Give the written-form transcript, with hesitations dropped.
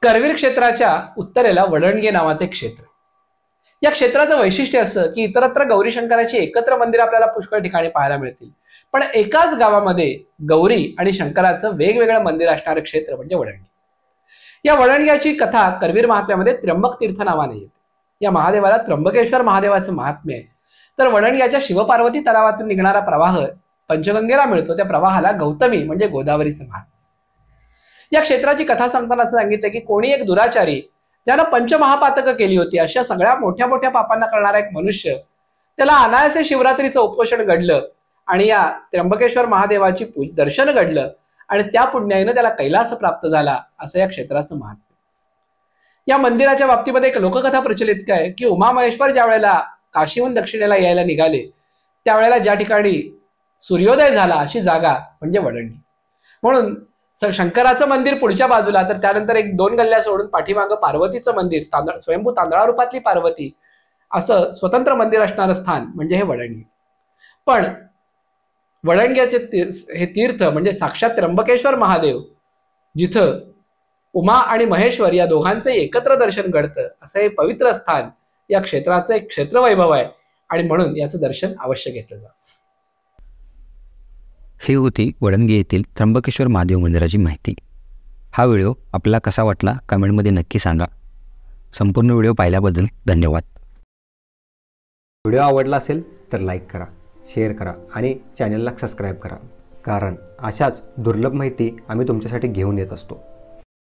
करवीर क्षेत्राच्या उत्तरेला वडणगे नावाचे क्षेत्र. या क्षेत्राचं वैशिष्ट्य असं की इतरत्र गौरी शंकराची एकत्र मंदिर आपल्याला पुष्कळ ठिकाणी पाहायला मिळतील, पण एकाच गावामध्ये गौरी आणि शंकराचं वेगवेगळं मंदिर असणारं क्षेत्र म्हणजे वडणगे. या वडणग्याची कथा करवीर महात्म्यामध्ये त्र्यंबक तीर्थ नावाने येते. या महादेवाला त्र्यंबकेश्वर महादेवाचं महात्म्य आहे. तर वडणग्याच्या शिवपार्वती तलावातून निघणारा प्रवाह पंचगंगेला मिळतो. त्या प्रवाहाला गौतमी म्हणजे गोदावरीचं महात्म्य. या क्षेत्राची कथा सांगताना असं सांगितलं की कोणी एक दुराचारी ज्यानं पंचमहापातकं केली होती, अशा सगळ्या मोठ्या मोठ्या पापांना करणारा एक मनुष्य, त्याला अनायासे शिवरात्रीचं उपोषण घडलं आणि या त्र्यंबकेश्वर महादेवाची दर्शन घडलं आणि त्या पुण्याईनं त्याला कैलास प्राप्त झाला, असं या क्षेत्राचं महात्म्य. या मंदिराच्या बाबतीमध्ये एक लोककथा प्रचलित काय की उमा महेश्वर ज्या वेळेला काशीहून दक्षिणेला यायला निघाले, त्यावेळेला ज्या ठिकाणी सूर्योदय झाला अशी जागा म्हणजे वडणगी. म्हणून शंकराचं मंदिर पुढच्या बाजूला, तर त्यानंतर एक 2 गल्ल्या सोडून पाठीमागं पार्वतीचं मंदिर, स्वयंभू तांदळा रूपातली पार्वती, असं स्वतंत्र मंदिर असणारं स्थान म्हणजे हे वडणगी. पण वडणग्याचे हे तीर्थ म्हणजे साक्षात त्र्यंबकेश्वर महादेव, जिथं उमा आणि महेश्वर या दोघांचं एकत्र दर्शन घडतं, असं हे पवित्र स्थान या क्षेत्राचं एक क्षेत्रवैभव आहे आणि म्हणून याचं दर्शन अवश्य घेतलं जातं. ही होती वडणगे येथील त्र्यंबकेश्वर महादेव मंदिराची माहिती. हा व्हिडिओ आपल्याला कसा वाटला कमेंटमध्ये नक्की सांगा. संपूर्ण व्हिडिओ पाहिल्याबद्दल धन्यवाद. व्हिडिओ आवडला असेल तर लाईक करा, शेअर करा आणि चॅनलला सबस्क्राईब करा, कारण अशाच दुर्लभ माहिती आम्ही तुमच्यासाठी घेऊन येत असतो.